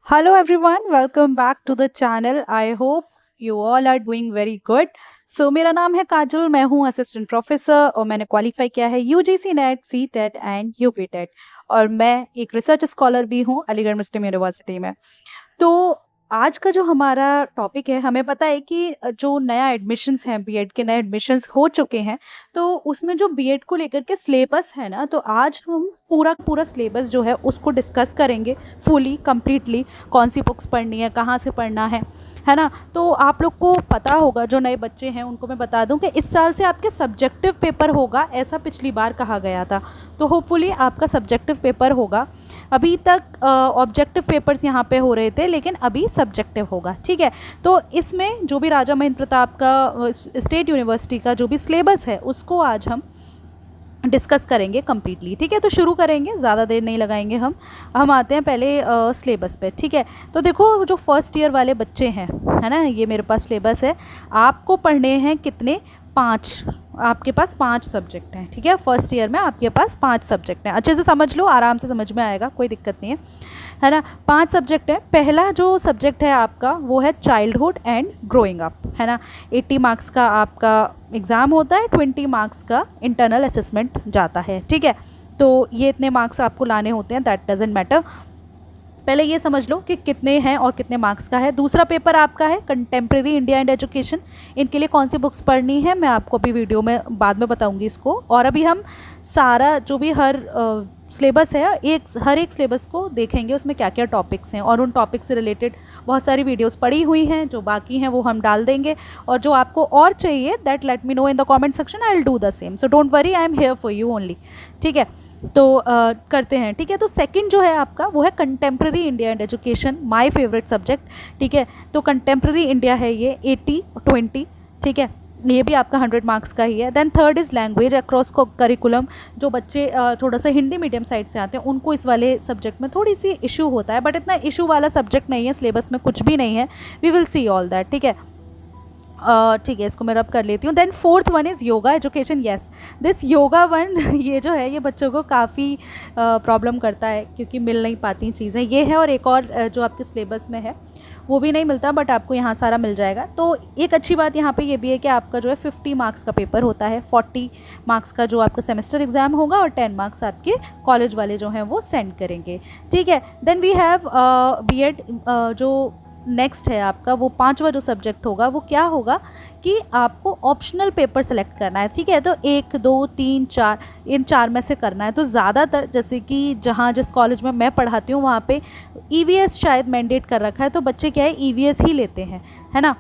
Hello everyone, welcome back to the channel. I hope you all are doing very good. मेरा नाम है काजल, मैं हूँ असिस्टेंट प्रोफेसर और मैंने क्वालिफाई किया है UGC NET, C TET and UP TET और मैं एक रिसर्च स्कॉलर भी हूँ अलीगढ़ मुस्लिम यूनिवर्सिटी में। तो आज का जो हमारा टॉपिक है, हमें पता है कि जो नया एडमिशन्स हैं, बीएड के नए एडमिशन्स हो चुके हैं, तो उसमें जो बीएड को लेकर के सिलेबस है ना, तो आज हम पूरा पूरा सिलेबस जो है उसको डिस्कस करेंगे फुली कंप्लीटली। कौन सी बुक्स पढ़नी है, कहाँ से पढ़ना है ना। तो आप लोग को पता होगा, जो नए बच्चे हैं उनको मैं बता दूं कि इस साल से आपके सब्जेक्टिव पेपर होगा, ऐसा पिछली बार कहा गया था। तो होपफुली आपका सब्जेक्टिव पेपर होगा। अभी तक ऑब्जेक्टिव पेपर्स यहाँ पे हो रहे थे, लेकिन अभी सब्जेक्टिव होगा, ठीक है। तो इसमें जो भी राजा महेंद्र प्रताप का स्टेट यूनिवर्सिटी का जो भी सिलेबस है उसको आज हम डिस्कस करेंगे कम्प्लीटली, ठीक है। तो शुरू करेंगे, ज़्यादा देर नहीं लगाएंगे। हम आते हैं पहले सिलेबस पे, ठीक है। तो देखो, जो फर्स्ट ईयर वाले बच्चे हैं, है ना, ये मेरे पास सिलेबस है। आपको पढ़ने हैं कितने? 5। आपके पास 5 सब्जेक्ट हैं, ठीक है। फर्स्ट ईयर में आपके पास 5 सब्जेक्ट हैं। अच्छे से समझ लो, आराम से समझ में आएगा, कोई दिक्कत नहीं है ना। 5 सब्जेक्ट है। पहला जो सब्जेक्ट है आपका वो है चाइल्डहुड एंड ग्रोइंग अप, है ना। 80 मार्क्स का आपका एग्ज़ाम होता है, 20 मार्क्स का इंटरनल असेसमेंट जाता है, ठीक है। तो ये इतने मार्क्स आपको लाने होते हैं, दैट डजेंट मैटर। पहले ये समझ लो कि कितने हैं और कितने मार्क्स का है। दूसरा पेपर आपका है कंटेम्प्रेरी इंडिया एंड एजुकेशन। इनके लिए कौन सी बुक्स पढ़नी है मैं आपको अभी वीडियो में बाद में बताऊंगी इसको। और अभी हम सारा जो भी हर सिलेबस है, हर एक सिलेबस को देखेंगे, उसमें क्या क्या टॉपिक्स हैं, और उन टॉपिक से रिलेटेड बहुत सारी वीडियोस पड़ी हुई हैं। जो बाकी हैं वो हम डाल देंगे, और जो आपको और चाहिए that let me know in the comment section, I will do the same. So don't worry, I am here for you only, ठीक है। तो करते हैं, ठीक है। तो सेकंड जो है आपका वो है contemporary India and education, my favourite subject, ठीक है। तो कंटेम्प्रेरी इंडिया है ये 80-20, ठीक है। ये भी आपका 100 मार्क्स का ही है। Then third is language across curriculum. जो बच्चे थोड़ा सा हिंदी मीडियम साइड से आते हैं उनको इस वाले सब्जेक्ट में थोड़ी सी इशू होता है, बट इतना इशू वाला सब्जेक्ट नहीं है, सिलेबस में कुछ भी नहीं है। We will see all that, ठीक है। ठीक है, इसको मैं रब कर लेती हूँ। Then fourth one is yoga education. Yes, this yoga one ये जो है ये बच्चों को काफ़ी प्रॉब्लम करता है, क्योंकि मिल नहीं पाती चीज़ें। ये है, और एक और जो आपके सिलेबस में है वो भी नहीं मिलता, बट आपको यहाँ सारा मिल जाएगा। तो एक अच्छी बात यहाँ पे ये भी है कि आपका जो है 50 मार्क्स का पेपर होता है। 40 मार्क्स का जो आपका सेमेस्टर एग्ज़ाम होगा, और 10 मार्क्स आपके कॉलेज वाले जो हैं वो सेंड करेंगे, ठीक है। Then we have BEd. जो नेक्स्ट है आपका, वो 5वां जो सब्जेक्ट होगा वो क्या होगा कि आपको ऑप्शनल पेपर सेलेक्ट करना है, ठीक है। तो 1, 2, 3, 4, इन 4 में से करना है। तो ज़्यादातर, जैसे कि जहाँ जिस कॉलेज में मैं पढ़ाती हूँ वहाँ पे ईवीएस शायद मैंडेट कर रखा है, तो बच्चे क्या है ईवीएस ही लेते हैं, है ना।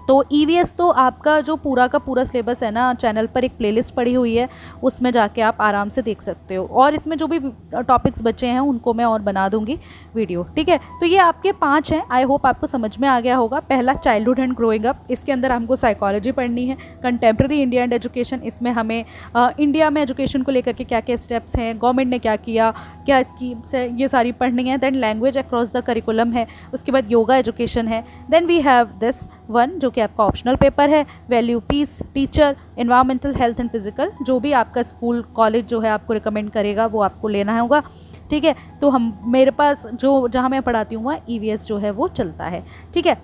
तो ईवीएस तो आपका जो पूरा का पूरा सिलेबस है ना, चैनल पर एक प्लेलिस्ट पड़ी हुई है, उसमें जाके आप आराम से देख सकते हो। और इसमें जो भी टॉपिक्स बचे हैं उनको मैं और बना दूंगी वीडियो, ठीक है। तो ये आपके 5 हैं। आई होप आपको समझ में आ गया होगा। पहला चाइल्डहुड एंड ग्रोइंग अप, इसके अंदर हमको साइकोलॉजी पढ़नी है। कंटेम्प्रेरी इंडिया एंड एजुकेशन, इसमें हमें इंडिया में एजुकेशन को लेकर के क्या क्या स्टेप्स हैं, गवर्नमेंट ने क्या किया, क्या स्कीम्स है, ये सारी पढ़नी है। Then language across the curriculum है। उसके बाद योगा एजुकेशन है। Then we have this one जो कि आपका ऑप्शनल पेपर है, value, peace, teacher, environmental, health and physical. जो भी आपका स्कूल कॉलेज जो है आपको रिकमेंड करेगा वो आपको लेना होगा, ठीक है। तो हम मेरे पास जो जहाँ मैं पढ़ाती हूँ वहाँ ईवीएस जो है वो चलता है, ठीक है।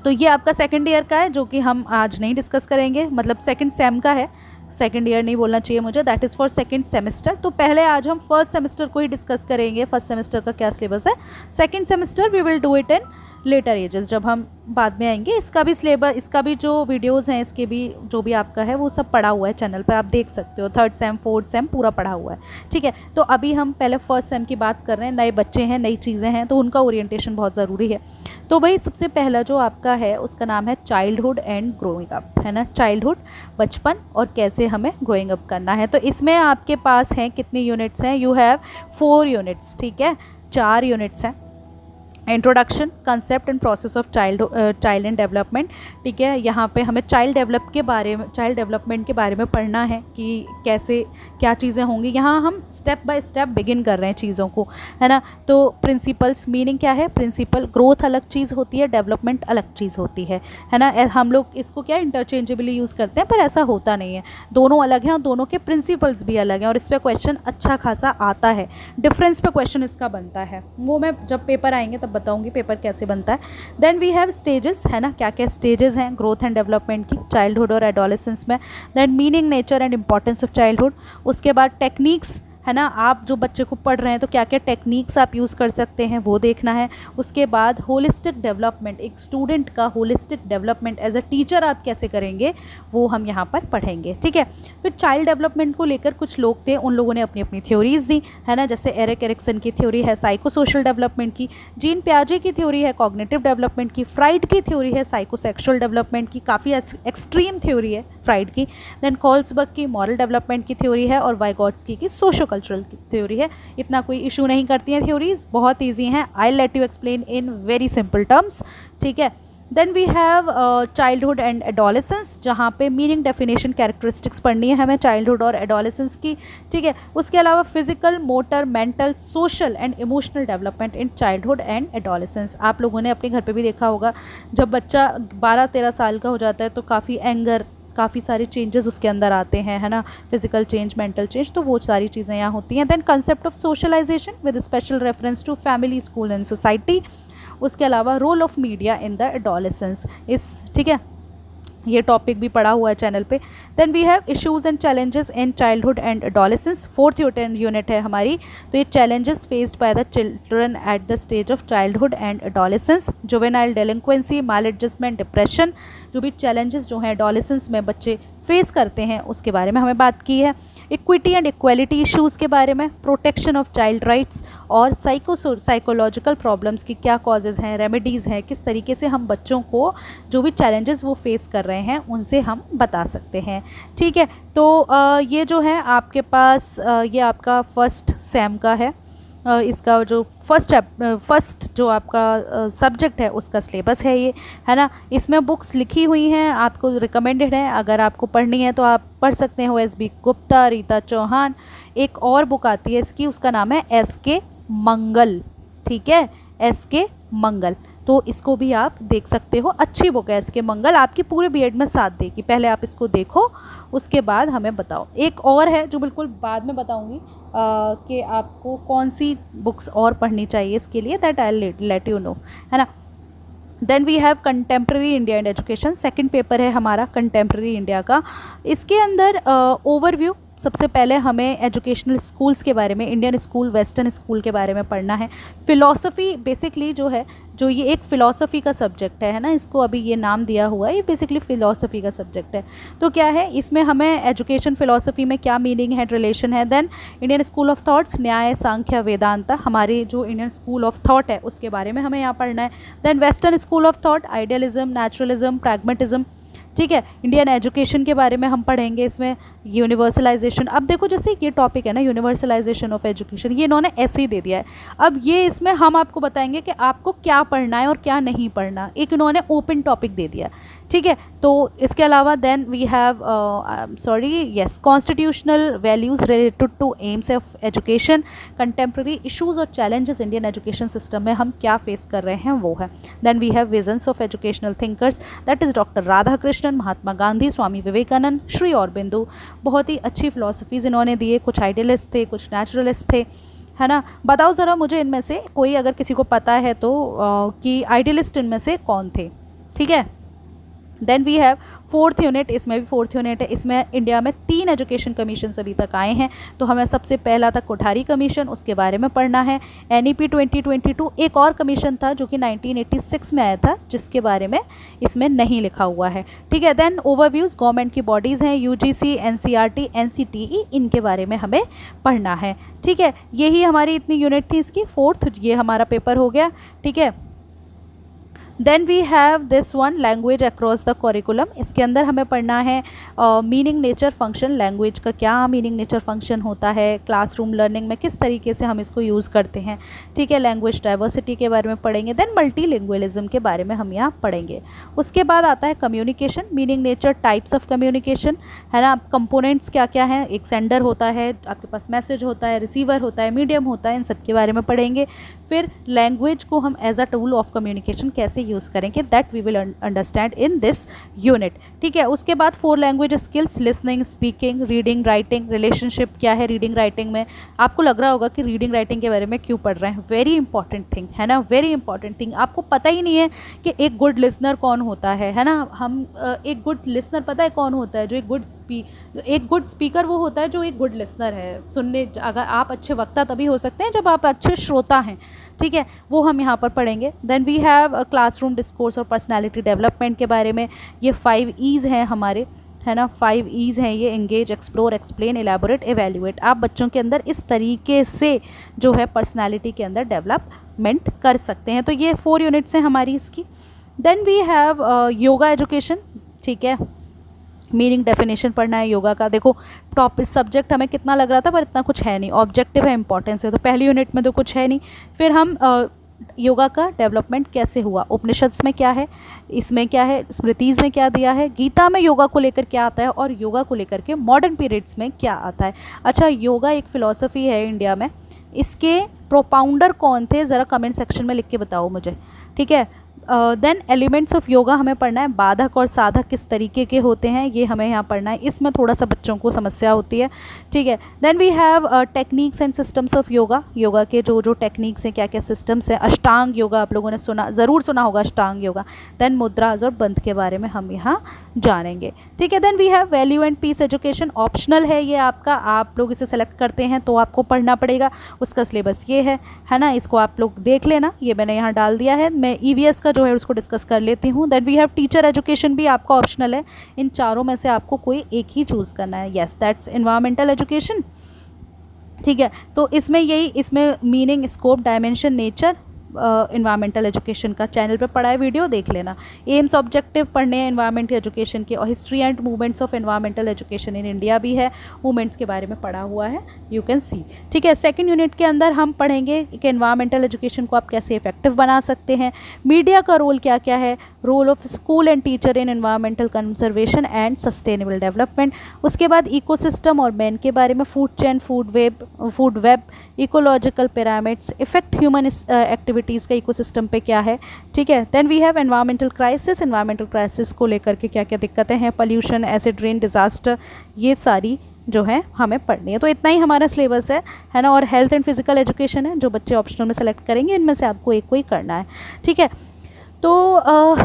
तो ये आपका सेकंड ईयर का है, जो कि हम आज नहीं डिस्कस करेंगे, मतलब सेकंड सेम का है। सेकंड ईयर नहीं बोलना चाहिए मुझे, that is for second semester. तो पहले आज हम फर्स्ट सेमेस्टर को ही डिस्कस करेंगे, फर्स्ट सेमेस्टर का क्या सिलेबस है। Second semester we will do it in later ages, जब हम बाद में आएंगे। इसका भी सिलेबस, इसका भी जो वीडियोस हैं, इसके भी जो भी आपका है वो सब पड़ा हुआ है चैनल पर, आप देख सकते हो। थर्ड सेम, फोर्थ सेम पूरा पढ़ा हुआ है, ठीक है। तो अभी हम पहले फर्स्ट सेम की बात कर रहे हैं। नए बच्चे हैं, नई चीज़ें हैं, तो उनका ओरिएंटेशन बहुत ज़रूरी है। तो भाई सबसे पहला जो आपका है उसका नाम है चाइल्डहुड एंड ग्रोइंग अप, है ना। चाइल्डहुड, बचपन, और कैसे हमें ग्रोइंग अप करना है। तो इसमें आपके पास हैं कितनी यूनिट्स हैं? यू हैव 4 यूनिट्स, ठीक है। 4 यूनिट्स हैं। Introduction, concept and process of child and development. ठीक है, यहाँ पे हमें चाइल्ड डेवलपमेंट के बारे में पढ़ना है कि कैसे क्या चीज़ें होंगी। यहाँ हम स्टेप बाय स्टेप बिगिन कर रहे हैं चीज़ों को, है ना। तो प्रिंसिपल्स, मीनिंग क्या है, प्रिंसिपल, ग्रोथ अलग चीज़ होती है, डेवलपमेंट अलग चीज़ होती है ना। हम लोग इसको क्या इंटरचेंजेबली यूज़ करते हैं, पर ऐसा होता नहीं है, दोनों अलग हैं और दोनों के प्रिंसिपल्स भी अलग हैं, और इस पर क्वेश्चन अच्छा खासा आता है, डिफरेंस पे क्वेश्चन इसका बनता है, वो मैं जब पेपर आएंगे तब बताऊंगी पेपर कैसे बनता है। देन वी हैव स्टेजेस, है ना, क्या क्या स्टेजेस हैं ग्रोथ एंड डेवलपमेंट की चाइल्डहुड और एडोलेसेंस में। Then meaning, nature and importance of childhood. उसके बाद टेक्निक्स, है ना, आप जो बच्चे को पढ़ रहे हैं तो क्या क्या टेक्निक्स आप यूज़ कर सकते हैं वो देखना है। उसके बाद होलिस्टिक डेवलपमेंट, एक स्टूडेंट का holistic development as a teacher आप कैसे करेंगे वो हम यहाँ पर पढ़ेंगे। ठीक है, फिर चाइल्ड डेवलपमेंट को लेकर कुछ लोग थे, उन लोगों ने अपनी अपनी थ्योरीज दी, है ना, जैसे एरिक एरिक्सन की थ्योरी है साइको सोशल डेवलपमेंट की, जीन पियाजे की थ्योरी है कॉग्निटिव डेवलपमेंट की, फ्राइड की थ्योरी है साइकोसेक्सुअल डेवलपमेंट की, काफ़ी एक्सट्रीम थ्योरी है फ्राइड की। देन कोल्सबर्ग की मॉरल डेवलपमेंट की थ्योरी है, और वाइगोट्स्की की सोशो कल्चरल की थ्योरी है। इतना कोई इशू नहीं करती हैं थ्योरीज, बहुत ईजी हैं, I let you explain in very simple terms. ठीक है, then we have childhood and adolescence, जहाँ पे मीनिंग, डेफिनेशन, कैरेक्टरिस्टिक्स पढ़नी है हमें चाइल्डहुड और एडोलेसेंस की। ठीक है, उसके अलावा physical, motor, mental, social and emotional development in childhood and adolescence. आप लोगों ने अपने घर पे भी देखा होगा, जब बच्चा 12-13 साल का हो जाता है तो काफ़ी एंगर, काफ़ी सारे चेंजेस उसके अंदर आते हैं, है ना, फिजिकल चेंज, मेंटल चेंज, तो वो सारी चीज़ें यहाँ होती हैं। Then concept of socialisation with special reference to family, school and society. उसके अलावा role of media in the adolescence, इस, ठीक है, ये टॉपिक भी पढ़ा हुआ है चैनल पे। Then we have issues and challenges in childhood and adolescence, 4th unit है हमारी। तो ये challenges faced by the children at the stage of childhood and adolescence, juvenile delinquency, maladjustment, depression, जो भी चैलेंजेस जो हैं adolescence में बच्चे फेस करते हैं उसके बारे में हमें बात की है। इक्विटी एंड इक्वालिटी इश्यूज़ के बारे में, प्रोटेक्शन ऑफ चाइल्ड राइट्स, और साइकोलॉजिकल प्रॉब्लम्स की क्या कॉजेज़ हैं, रेमेडीज़ हैं, किस तरीके से हम बच्चों को जो भी चैलेंजेस वो फेस कर रहे हैं उनसे हम बता सकते हैं। ठीक है, तो ये जो है आपके पास ये आपका फर्स्ट सेम का है, इसका जो फर्स्ट जो आपका सब्जेक्ट है उसका सिलेबस है ये, है ना। इसमें बुक्स लिखी हुई हैं, आपको रिकमेंडेड है, अगर आपको पढ़नी है तो आप पढ़ सकते हो। एस बी गुप्ता, रीता चौहान, एक और बुक आती है इसकी, उसका नाम है एस के मंगल। ठीक है, एस के मंगल, तो इसको भी आप देख सकते हो, अच्छी बुक है एस के मंगल, आपकी पूरे बीएड में साथ देगी। पहले आप इसको देखो, उसके बाद हमें बताओ। एक और है जो बिल्कुल बाद में बताऊंगी कि आपको कौन सी बुक्स और पढ़नी चाहिए इसके लिए, that I let you know, है ना। Then we have contemporary India and education, second paper है हमारा कंटेम्प्रेरी इंडिया का। इसके अंदर ओवरव्यू, सबसे पहले हमें एजुकेशनल स्कूल्स के बारे में, इंडियन स्कूल, वेस्टर्न स्कूल के बारे में पढ़ना है। फ़िलॉसफ़ी बेसिकली जो है, जो ये एक फ़िलॉसफ़ी का सब्जेक्ट है ना, इसको अभी ये नाम दिया हुआ है, ये बेसिकली फ़िलॉसफ़ी का सब्जेक्ट है। तो क्या है इसमें हमें एजुकेशन फ़िलॉसफ़ी में क्या मीनिंग है, रिलेशन है। Then Indian school of thoughts, Nyaya, Sankhya, Vedanta, हमारी जो इंडियन स्कूल ऑफ थॉट है उसके बारे में हमें यहाँ पढ़ना है। Then western school of thought, idealism, naturalism, pragmatism. ठीक है, इंडियन एजुकेशन के बारे में हम पढ़ेंगे इसमें, यूनिवर्सलाइजेशन। अब देखो जैसे ये टॉपिक है ना, यूनिवर्सलाइजेशन ऑफ एजुकेशन, ये इन्होंने ऐसे ही दे दिया है। अब ये इसमें हम आपको बताएंगे कि आपको क्या पढ़ना है और क्या नहीं पढ़ना, एक इन्होंने ओपन टॉपिक दे दिया। ठीक है, तो इसके अलावा then we have constitutional values related to aims of education, contemporary issues और चैलेंजेस इंडियन एजुकेशन सिस्टम में हम क्या फेस कर रहे हैं वो है। Then we have visions of educational thinkers, that is doctor Radhakrishnan, Mahatma Gandhi, Swami Vivekananda, Shri Aurobindo. बहुत ही अच्छी फ़िलॉसफीज़ इन्होंने दिए, कुछ आइडियलिस्ट थे, कुछ नेचुरलिस्ट थे, है ना। बताओ ज़रा मुझे इनमें से कोई, अगर किसी को पता है तो कि आइडियलिस्ट इनमें से कौन थे। ठीक है, then we have 4th unit, इसमें भी 4th यूनिट है। इसमें इंडिया में 3 एजुकेशन कमीशन अभी तक आए हैं, तो हमें सबसे पहला था कोठारी कमीशन, उसके बारे में पढ़ना है। NEP 2022, एक और कमीशन था जो कि 1986 में आया था, जिसके बारे में इसमें नहीं लिखा हुआ है। ठीक है, देन ओवरव्यूज़, गवर्नमेंट की बॉडीज़ हैं, UGC, NCERT, NCTE, इनके बारे में हमें पढ़ना है। ठीक है, यही हमारी इतनी यूनिट थी इसकी, 4th, ये हमारा पेपर हो गया। ठीक है, then we have this one language across the curriculum. इसके अंदर हमें पढ़ना है मीनिंग नेचर फंक्शन, लैंग्वेज का क्या मीनिंग नेचर फंक्शन होता है, क्लासरूम लर्निंग में किस तरीके से हम इसको यूज़ करते हैं, ठीक है। लैंग्वेज डाइवर्सिटी के बारे में पढ़ेंगे। देन मल्टीलिंगुअलिज्म के बारे में हम यहाँ पढ़ेंगे। उसके बाद आता है communication, meaning nature types of communication, है ना। कंपोनेंट्स क्या क्या हैं, एक सेंडर होता है, आपके पास मैसेज होता है, रिसीवर होता है, मीडियम होता है, इन सब के बारे में पढ़ेंगे। फिर लैंग्वेज को हम as a tool of communication कैसे यूज़ करेंगे, that we will understand in this unit, ठीक है। उसके बाद 4 language skills, listening, speaking, reading, writing. Relationship क्या है रीडिंग राइटिंग में, आपको लग रहा होगा कि रीडिंग राइटिंग के बारे में क्यों पढ़ रहे हैं, वेरी इंपॉर्टेंट थिंग है ना, वेरी इंपॉर्टेंट थिंग। आपको पता ही नहीं है कि एक गुड लिसनर कौन होता है ना। हम एक गुड लिसनर पता है कौन होता है, जो एक गुड स्पीकर वो होता है जो एक गुड लिसनर है। सुनने, अगर आप अच्छे वक्ता तभी हो सकते हैं जब आप अच्छे श्रोता हैं, ठीक है, वो हम यहाँ पर पढ़ेंगे। Then we have classroom discourse और पर्सनालिटी डेवलपमेंट के बारे में। ये 5 ईज़ हैं हमारे, है ना, 5 ईज़ हैं ये, engage, explore, explain, elaborate, evaluate. आप बच्चों के अंदर इस तरीके से जो है पर्सनालिटी के अंदर डेवलपमेंट कर सकते हैं। तो ये 4 यूनिट्स हैं हमारी इसकी। Then we have yoga education, ठीक है। मीनिंग डेफिनेशन पढ़ना है योगा का। देखो टॉपिक सब्जेक्ट हमें कितना लग रहा था, पर इतना कुछ है नहीं, ऑब्जेक्टिव है, इंपॉर्टेंस है, तो पहली यूनिट में तो कुछ है नहीं। फिर हम योगा का डेवलपमेंट कैसे हुआ, उपनिषद्स में क्या है, इसमें क्या है, स्मृतिज़ में क्या दिया है, गीता में योगा को लेकर क्या आता है, और योगा को लेकर के मॉडर्न पीरियड्स में क्या आता है। अच्छा, योगा एक फ़िलॉसफी है इंडिया में, इसके प्रोपाउंडर कौन थे, ज़रा कमेंट सेक्शन में लिख के बताओ मुझे, ठीक है। देन एलिमेंट्स ऑफ योगा हमें पढ़ना है, बाधक और साधक किस तरीके के होते हैं ये हमें यहाँ पढ़ना है, इसमें थोड़ा सा बच्चों को समस्या होती है, ठीक है। Then we have techniques and systems of yoga, yoga के जो जो टेक्निक्स हैं, क्या क्या सिस्टम्स हैं। अष्टांग योगा आप लोगों ने ज़रूर सुना होगा, अष्टांग योगा। देन मुद्राज और बंध के बारे में हम यहाँ जानेंगे, ठीक है। Then we have value and peace education, optional है ये आपका, आप लोग इसे सेलेक्ट करते हैं तो आपको पढ़ना पड़ेगा, उसका सिलेबस ये है ना, इसको आप लोग देख लेना, ये मैंने यहाँ डाल दिया है। मैं EVS का जो है उसको डिस्कस कर लेती हूँ। Then we have teacher education, भी आपका ऑप्शनल है, इन चारों में से आपको कोई एक ही चूज़ करना है। येस, दैट्स एनवायरमेंटल एजुकेशन, ठीक है। तो इसमें meaning, scope, dimension, nature, environmental education का चैनल पे पढ़ा है, वीडियो देख लेना। एम्स ऑब्जेक्टिव पढ़ने हैं एनवायरमेंट एजुकेशन के, और history and movements of environmental education in India भी है, मूवमेंट्स के बारे में पढ़ा हुआ है, यू कैन सी, ठीक है। सेकंड यूनिट के अंदर हम पढ़ेंगे कि एनवायरमेंटल एजुकेशन को आप कैसे इफेक्टिव बना सकते हैं, मीडिया का रोल क्या क्या है, role of school and teacher in environmental conservation and sustainable development. उसके बाद इकोसिस्टम और मैन के बारे में, food chain, food web, ecological pyramids, effect human activities का इकोसिस्टम पे क्या है, ठीक है। Then we have environmental crisis, environmental crisis को लेकर के क्या क्या दिक्कतें हैं, पोल्यूशन, एसिड रेन, डिजास्टर, ये सारी जो है हमें पढ़नी है। तो इतना ही हमारा सिलेबस है ना। और हेल्थ एंड फिजिकल एजुकेशन है, जो बच्चे ऑप्शनल में सेलेक्ट करेंगे, इनमें से आपको एक कोई करना है, ठीक है। तो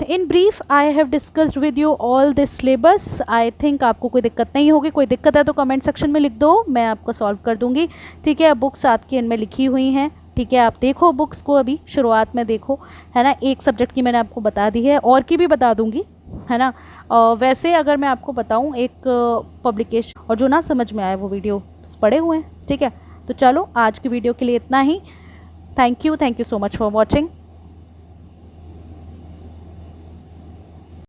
in brief I have discussed with you all this syllabus. I think आपको कोई दिक्कत नहीं होगी, कोई दिक्कत है तो कमेंट सेक्शन में लिख दो, मैं आपको सॉल्व कर दूंगी, ठीक है। बुक्स आपकी इनमें लिखी हुई हैं, ठीक है, आप देखो बुक्स को, अभी शुरुआत में देखो, है ना। एक सब्जेक्ट की मैंने आपको बता दी है, और की भी बता दूंगी, है ना। वैसे अगर मैं आपको बताऊं एक पब्लिकेशन, और जो ना समझ में आए वो वीडियो पढ़े हुए हैं, ठीक है। तो चलो आज की वीडियो के लिए इतना ही। Thank you so much for watching.